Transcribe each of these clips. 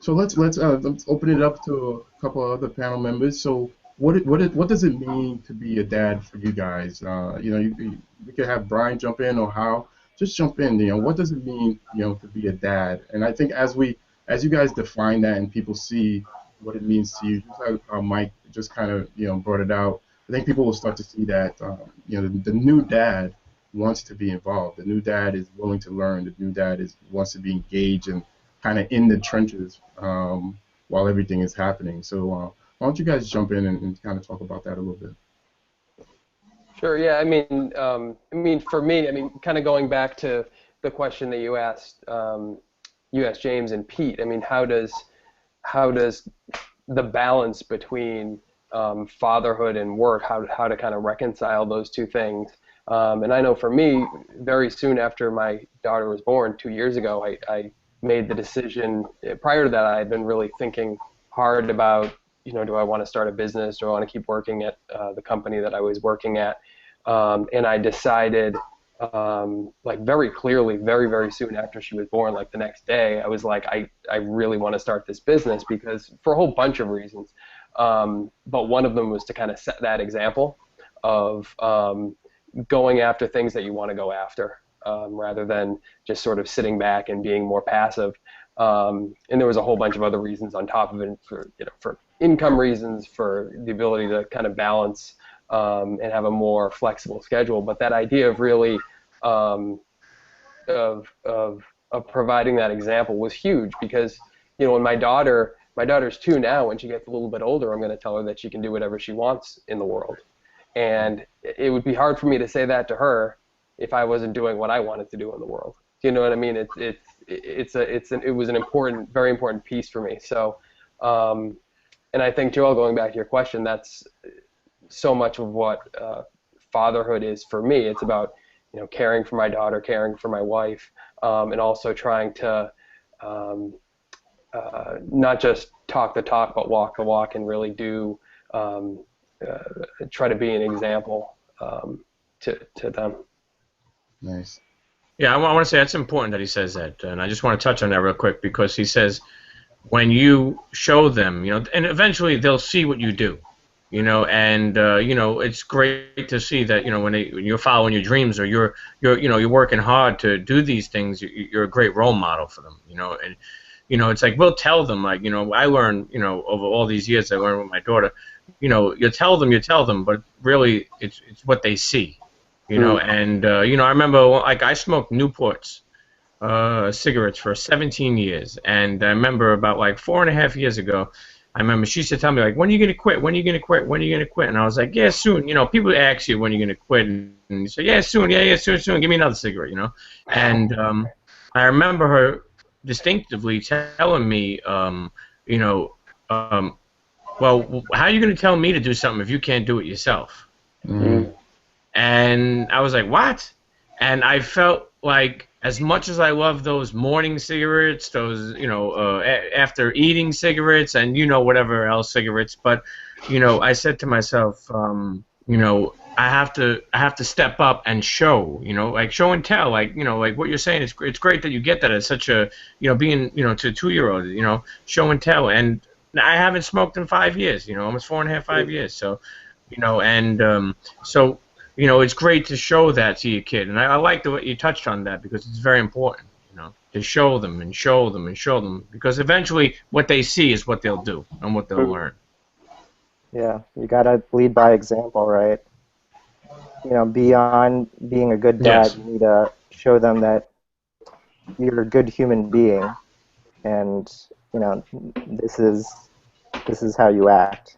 So let's open it up to a couple of other panel members. So what does it mean to be a dad for you guys? We could have Brian jump in or Hal. Just jump in. What does it mean, to be a dad? And I think as you guys define that and people see what it means to you, just like how Mike just kind of brought it out. I think people will start to see that the new dad wants to be involved. The new dad is willing to learn. The new dad is wants to be engaged and kind of in the trenches while everything is happening. So why don't you guys jump in and kind of talk about that a little bit? Sure. Yeah. I mean, for me, kind of going back to the question that you asked James and Pete. I mean, how does the balance between fatherhood and work, how to kind of reconcile those two things? And I know for me, very soon after my daughter was born, 2 years ago, I made the decision. Prior to that, I had been really thinking hard about, do I want to start a business? Do I want to keep working at the company that I was working at? And I decided, like very clearly, very, very soon after she was born, like the next day, I was like, I really want to start this business because for a whole bunch of reasons. But one of them was to kind of set that example of going after things that you want to go after, rather than just sort of sitting back and being more passive. And there was a whole bunch of other reasons on top of it, for income reasons, for the ability to kind of balance and have a more flexible schedule. But that idea of really of providing that example was huge because when my daughter's 2 now. When she gets a little bit older, I'm going to tell her that she can do whatever she wants in the world, and it would be hard for me to say that to her if I wasn't doing what I wanted to do in the world. Do you know what I mean? It was an important, very important piece for me. So, and I think, Joel, going back to your question, that's so much of what fatherhood is for me. It's about caring for my daughter, caring for my wife, and also trying to not just talk the talk, but walk the walk, and really do try to be an example to them. Nice. Yeah, I want to say that's important that he says that, and I just want to touch on that real quick because he says when you show them, and eventually they'll see what you do, and it's great to see that when you're following your dreams or you're working hard to do these things, you're a great role model for them, and it's like we'll tell them, like I learned, over all these years I learned with my daughter, you tell them, but really it's what they see. And I remember, like, I smoked Newports cigarettes for 17 years, and I remember about like 4.5 years ago, I remember she used to tell me, like, when are you gonna quit? When are you gonna quit? When are you gonna quit? And I was like, yeah, soon. People ask you when you're gonna quit, and you say, yeah, soon, yeah, soon. Give me another cigarette, And I remember her distinctively telling me, well, how are you gonna tell me to do something if you can't do it yourself? Mm. And I was like, what? And I felt like, as much as I love those morning cigarettes, those, after eating cigarettes and, whatever else cigarettes, but, I said to myself, I have to step up and show, like show and tell, like, like what you're saying, it's great that you get that as such a, being, to a 2-year-old, show and tell. And I haven't smoked in 5 years, almost 4.5, 5 years. So, so, it's great to show that to your kid, and I like the way you touched on that because it's very important, to show them and show them and show them, because eventually what they see is what they'll do and what they'll learn. Yeah, you gotta lead by example, right? Beyond being a good dad, Yes. you need to show them that you're a good human being, and this is how you act,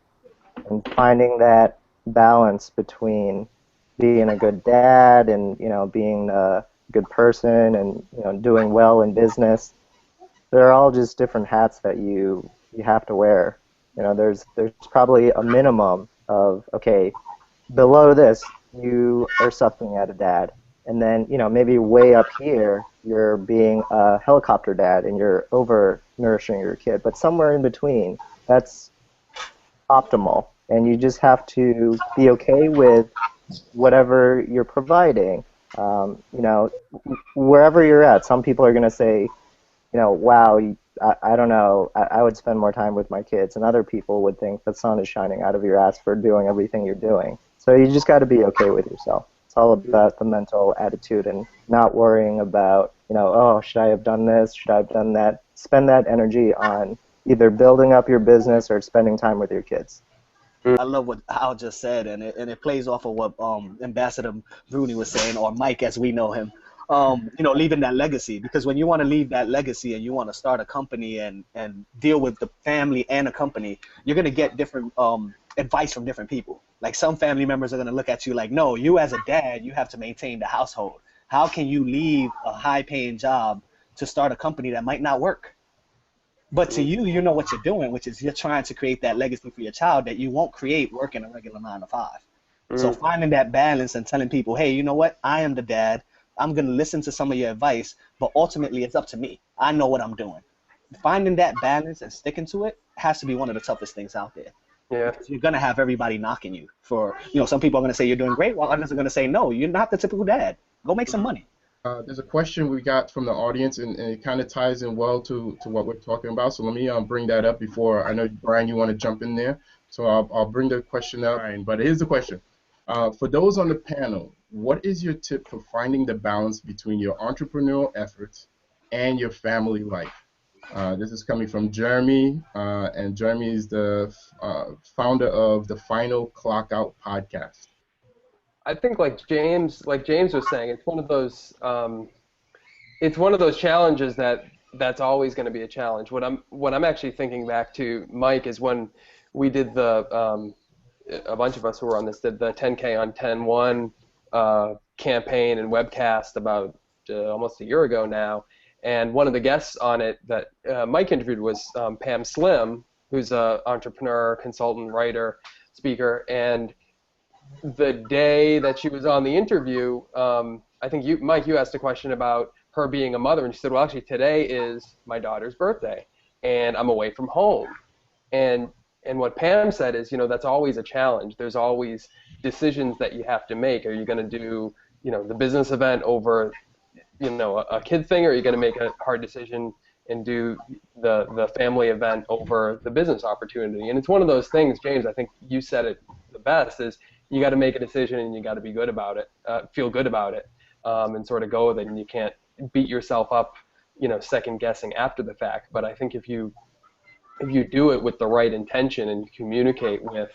and finding that balance between being a good dad and being a good person and doing well in business. They're all just different hats that you have to wear. There's probably a minimum of, okay, below this you are sucking at a dad, and then maybe way up here you're being a helicopter dad and you're over nourishing your kid, but somewhere in between, that's optimal, and you just have to be okay with whatever you're providing, You know, wherever you're at, some people are going to say, you know, wow, I don't know, I would spend more time with my kids. And other people would think the sun is shining out of your ass for doing everything you're doing. So you just got to be okay with yourself. It's all about the mental attitude and not worrying about, you know, oh, should I have done this? Should I have done that? Spend that energy on either building up your business or spending time with your kids. I love what Al just said, and it plays off of what Ambassador Bruni was saying, or Mike as we know him. You know, leaving that legacy, because when you want to leave that legacy and you want to start a company and deal with the family and a company, you're gonna get different advice from different people. Like some family members are gonna look at you like, no, you as a dad, you have to maintain the household. How can you leave a high-paying job to start a company that might not work? But to you, you know what you're doing, which is you're trying to create that legacy for your child that you won't create working a regular 9 to 5. So finding that balance and telling people, hey, you know what? I am the dad. I'm going to listen to some of your advice, but ultimately it's up to me. I know what I'm doing. Finding that balance and sticking to it has to be one of the toughest things out there. Yeah. Because you're going to have everybody knocking you for, you know, some people are going to say you're doing great, while others are going to say, no, you're not the typical dad. Go make some money. There's a question we got from the audience, and it kind of ties in well to what we're talking about. So let me bring that up before. I know, Brian, you want to jump in there. So I'll bring the question up. But here's the question. For those on the panel, what is your tip for finding the balance between your entrepreneurial efforts and your family life? This is coming from Jeremy, and Jeremy is the founder of the Final Clock Out podcast. I think like James was saying, it's one of those challenges that's always going to be a challenge. What I'm actually thinking back to, Mike, is when we did a bunch of us who were on this did the 10K on 10-1 campaign and webcast about almost a year ago now, and one of the guests on it that Mike interviewed was Pam Slim, who's an entrepreneur, consultant, writer, speaker, and the day that she was on the interview, I think Mike, you asked a question about her being a mother, and she said, well, actually, today is my daughter's birthday, and I'm away from home. And what Pam said is, you know, that's always a challenge. There's always decisions that you have to make. Are you going to do, you know, the business event over, you know, a kid thing, or are you going to make a hard decision and do the family event over the business opportunity? And it's one of those things, James, I think you said it the best, is you got to make a decision and you got to be good about it, feel good about it, and sort of go with it. And you can't beat yourself up, you know, second guessing after the fact. But I think if you do it with the right intention and you communicate with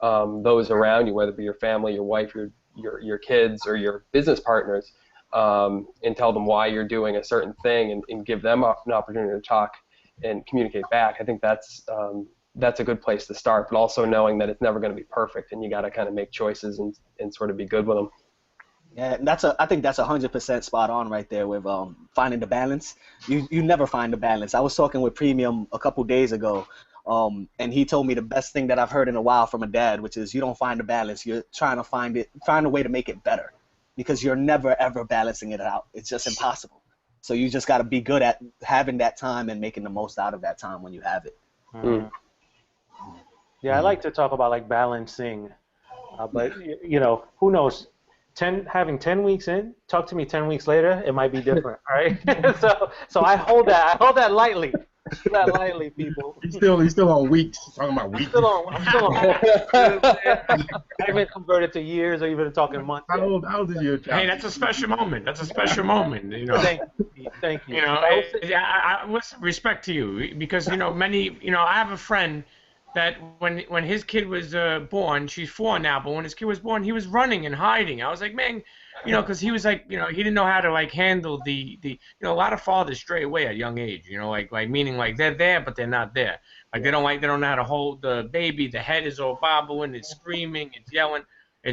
those around you, whether it be your family, your wife, your kids, or your business partners, and tell them why you're doing a certain thing, and give them an opportunity to talk and communicate back, I think that's a good place to start, but also knowing that it's never going to be perfect, and you got to kind of make choices and sort of be good with them. Yeah, I think that's 100% spot on right there with finding the balance. You never find the balance. I was talking with Premium a couple days ago, and he told me the best thing that I've heard in a while from a dad, which is you don't find the balance. You're trying to find a way to make it better, because you're never ever balancing it out. It's just impossible. So you just got to be good at having that time and making the most out of that time when you have it. Mm-hmm. Yeah, I like to talk about like balancing, but you know, who knows? Having 10 weeks in, talk to me 10 weeks later, it might be different, all right? so I hold that lightly. That lightly, people. He's still on weeks. Talking about weeks. I'm still on. I haven't converted to years or even talking months. How old is your child? Hey, that's a special moment. That's a special moment. You know. Thank you. You know, I with respect to you, because you know I have a friend that when his kid was born, she's 4 now, but when his kid was born, he was running and hiding. I was like, man, you know, because he was like, you know, he didn't know how to like handle the you know, a lot of fathers stray away at a young age, you know, like meaning like they're there but they're not there, like they don't know how to hold the baby, the head is all bobbling, it's screaming, it's yelling,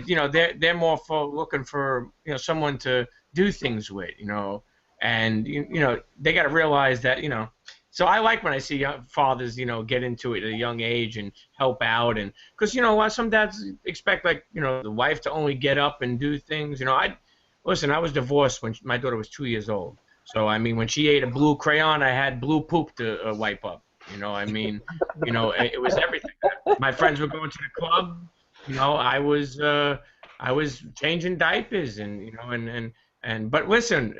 you know, they're more for looking for, you know, someone to do things with, you know, and you know they got to realize that, you know. So I like when I see fathers, you know, get into it at a young age and help out, and because you know some dads expect like, you know, the wife to only get up and do things. You know, I was divorced when my daughter was 2 years old. So I mean, when she ate a blue crayon, I had blue poop to wipe up. You know, I mean, you know, it was everything. My friends were going to the club. You know, I was changing diapers, and you know, and And but listen,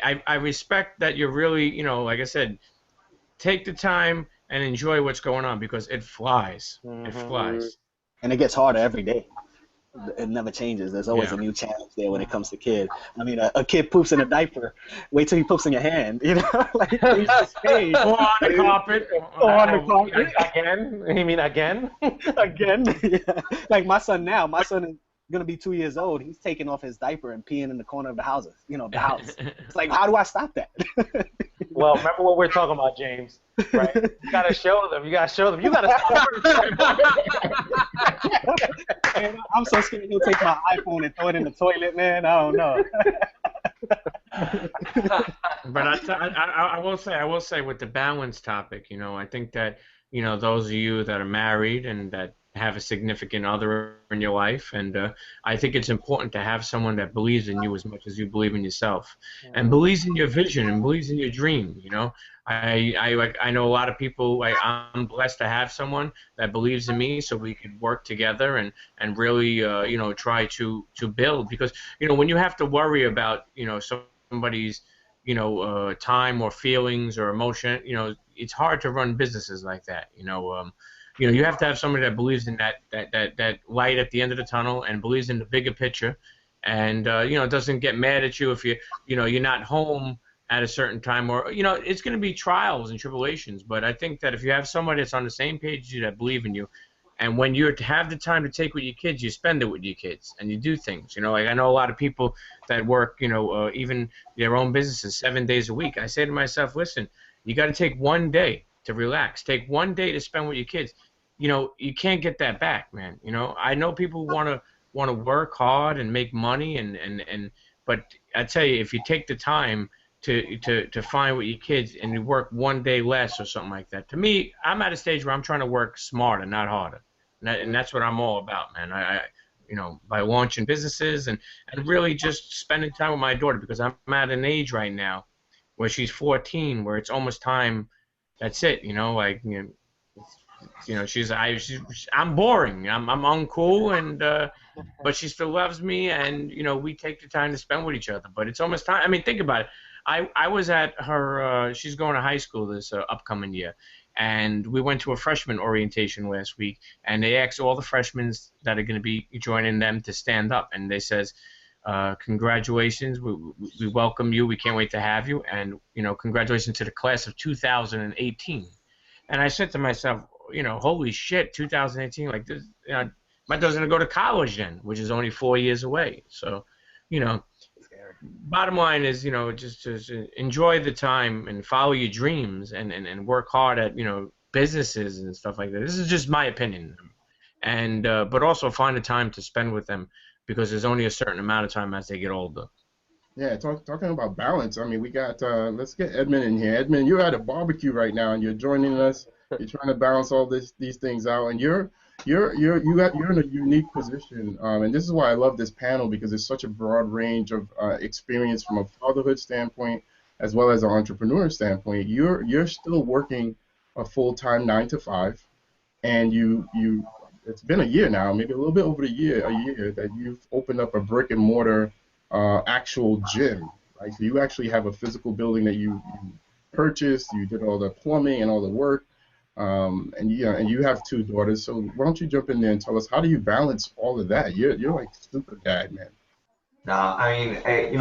I respect that you're really, like I said, take the time and enjoy what's going on because it flies. It flies. And it gets harder every day. It never changes. There's always Yeah. a new challenge there when it comes to kid. I mean, a kid poops in a diaper. Wait till he poops in your hand. You know, like he's just paid. Or on the carpet. Or on the carpet. Again? You mean again? Again. Yeah. Like my son now. My son is gonna be 2 years old. He's taking off his diaper and peeing in the corner of the houses. The house. It's like, how do I stop that? Well, remember what we're talking about, James. Right? You gotta show them. You gotta show them. You gotta stop. Man, I'm so scared he'll take my iPhone and throw it in the toilet, man. I don't know. But I will say with the balance topic, I think that those of you that are married and that have a significant other in your life, and I think it's important to have someone that believes in you as much as you believe in yourself, and believes in your vision and believes in your dream. I know a lot of people. I'm blessed to have someone that believes in me, so we can work together and really try to build. Because when you have to worry about somebody's time or feelings or emotion, it's hard to run businesses like that. You have to have somebody that believes in that light at the end of the tunnel and believes in the bigger picture, and doesn't get mad at you if you're not home at a certain time, or it's going to be trials and tribulations. But I think that if you have somebody that's on the same page as you, that believe in you, and when you have the time to take with your kids, you spend it with your kids and you do things. Like I know a lot of people that work even their own businesses 7 days a week. I say to myself, listen, you got to take one day to relax. Take one day to spend with your kids. You can't get that back, man. I know people want to work hard and make money, but I tell you, if you take the time to find with your kids and you work one day less or something like that, to me, I'm at a stage where I'm trying to work smarter, not harder, and that's what I'm all about, man. By launching businesses and really just spending time with my daughter, because I'm at an age right now where she's 14, where it's almost time. That's it, I'm boring. I'm uncool, and but she still loves me, and we take the time to spend with each other. But it's almost time. I mean, think about it. I was at her. She's going to high school this upcoming year, and we went to a freshman orientation last week, and they asked all the freshmen that are going to be joining them to stand up, and they says, congratulations, we welcome you. We can't wait to have you, and congratulations to the class of 2018. And I said to myself, holy shit, 2018, like this, my daughter's gonna go to college then, which is only 4 years away. So, bottom line is, just enjoy the time and follow your dreams and work hard at, businesses and stuff like that. This is just my opinion, and but also find the time to spend with them, because there's only a certain amount of time as they get older. Yeah, talking about balance. I mean, we got. Let's get Edmund in here. Edmund, you're at a barbecue right now, and you're joining us. You're trying to balance all these things out, and you're in a unique position. And this is why I love this panel, because it's such a broad range of experience from a fatherhood standpoint as well as an entrepreneur standpoint. You're still working a full-time 9 to 5, and it's been a year now, maybe a little bit over a year that you've opened up a brick and mortar actual gym, right? So you actually have a physical building that you purchased. You did all the plumbing and all the work, and you have 2 daughters. So why don't you jump in there and tell us, how do you balance all of that? You're like super dad, man. No, I mean,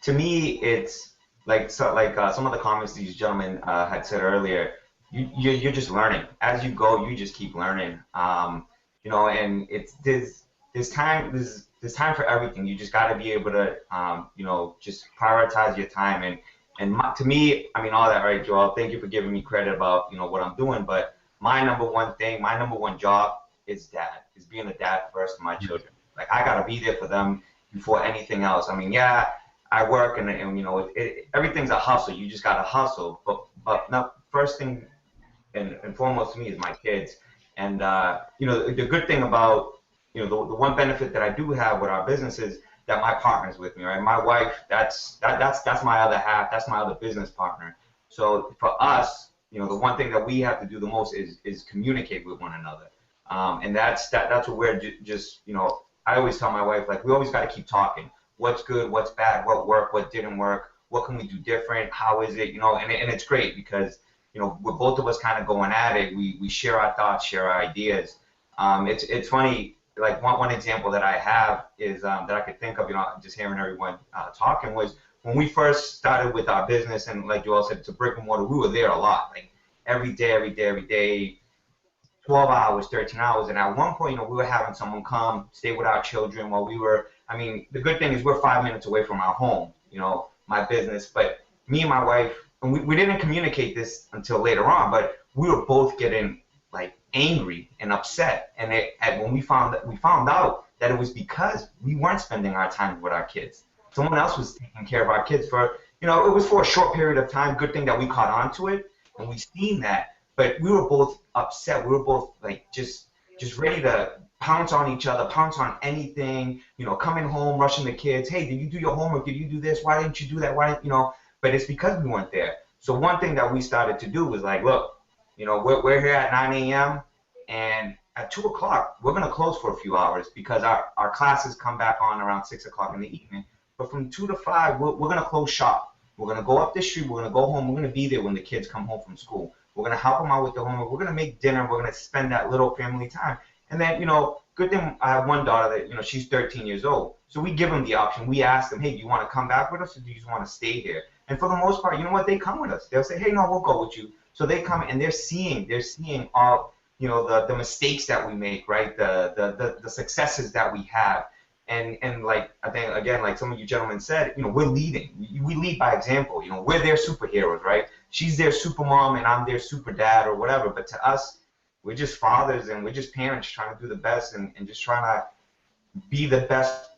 to me, it's like some of the comments these gentlemen had said earlier. You're just learning as you go. You just keep learning, and it's there's time for everything. You just got to be able to, just prioritize your time. And to me, I mean, all that, right, Joel? Thank you for giving me credit about, what I'm doing. But my number one job is being a dad first to my children. Like, I got to be there for them before anything else. I mean, yeah, I work and everything's a hustle. You just got to hustle. But now, first thing and foremost to me is my kids. And, the good thing about, the one benefit that I do have with our business is that my partner's with me, right? My wife, that's my other half, that's my other business partner. So for us, the one thing that we have to do the most is communicate with one another, and that's what we're just, I always tell my wife, like, we always got to keep talking. what's good, what's bad, what worked, what didn't work, what can we do different, how is it, and it's great because, with both of us kind of going at it, we share our thoughts, share our ideas. It's funny, like one example that I have is that I could think of, just hearing everyone talking was when we first started with our business, and like Joel said, it's a brick and mortar, we were there a lot, like every day, 12 hours, 13 hours. And at one point, we were having someone come, stay with our children while we were, the good thing is we're 5 minutes away from our home, my business. But me and my wife, and we didn't communicate this until later on, but we were both getting like angry and upset. And when we found out that it was because we weren't spending our time with our kids. Someone else was taking care of our kids for, it was for a short period of time. Good thing that we caught on to it and we seen that. But we were both upset. We were both like just ready to pounce on each other, pounce on anything. Coming home, rushing the kids. Hey, did you do your homework? Did you do this? Why didn't you do that? Why didn't But it's because we weren't there. So one thing that we started to do was like, look, we're here at 9 a.m. and at 2 o'clock we're gonna close for a few hours because our classes come back on around 6 o'clock in the evening. But from 2 to 5, we're gonna close shop. We're gonna go up the street. We're gonna go home. We're gonna be there when the kids come home from school. We're going to help them out with the homework. We're going to make dinner. We're going to spend that little family time. And then, good thing I have one daughter that, she's 13 years old. So we give them the option. We ask them, hey, do you want to come back with us or do you just want to stay here? And for the most part, you know what? They come with us. They'll say, hey, no, we'll go with you. So they come and they're seeing all, the mistakes that we make, right? The successes that we have. And like, I think, again, like some of you gentlemen said, we're leading. We lead by example. We're their superheroes, right? She's their super mom and I'm their super dad or whatever. But to us, we're just fathers and we're just parents trying to do the best and just trying to be the best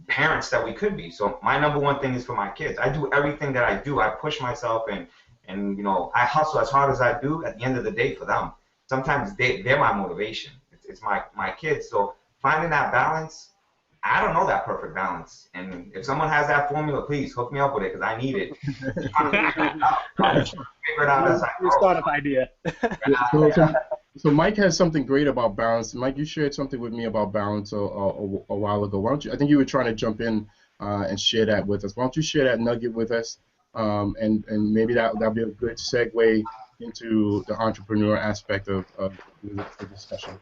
parents that we could be. So my number one thing is for my kids. I do everything that I do. I push myself and I hustle as hard as I do at the end of the day for them. Sometimes they're my motivation. It's my kids. So finding that balance, I don't know that perfect balance. And if someone has that formula, please hook me up with it because I need it. Figure it out as I go. Startup idea. So Mike has something great about balance. Mike, you shared something with me about balance a while ago. Why don't you? I think you were trying to jump in and share that with us. Why don't you share that nugget with us? And maybe that'll be a good segue into the entrepreneur aspect of the discussion.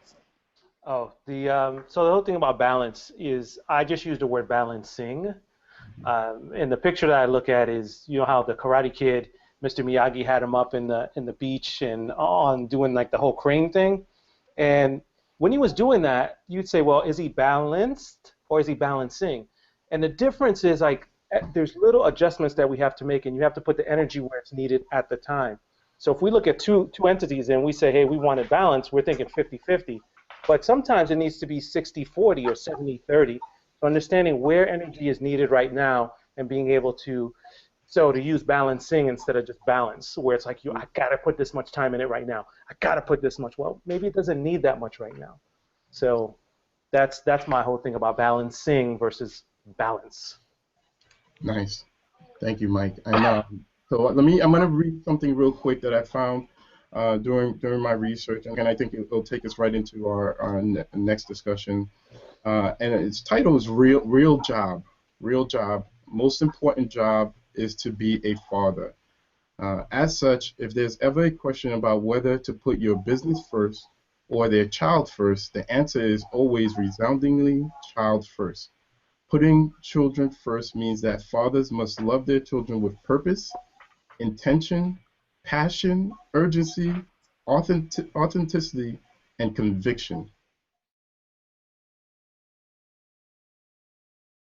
Oh, so the whole thing about balance is I just used the word balancing. And the picture that I look at is, how the Karate Kid, Mr. Miyagi had him up in the beach and on doing like the whole crane thing. And when he was doing that, you'd say, well, is he balanced or is he balancing? And the difference is like there's little adjustments that we have to make, and you have to put the energy where it's needed at the time. So if we look at two entities and we say, hey, we wanted balance, we're thinking 50-50. But sometimes it needs to be 60-40 or 70-30. So understanding where energy is needed right now and being able to use balancing instead of just balance, where it's like, I got to put this much time in it right now. I got to put this much. Well, maybe it doesn't need that much right now. So that's my whole thing about balancing versus balance. Nice. Thank you, Mike. And so I'm going to read something real quick that I found during my research, and I think it'll take us right into our next discussion. And its title is Real Job. Real Job. Most important job is to be a father. As such, if there's ever a question about whether to put your business first or their child first, the answer is always resoundingly child first. Putting children first means that fathers must love their children with purpose, intention, passion, urgency, authenticity, and conviction.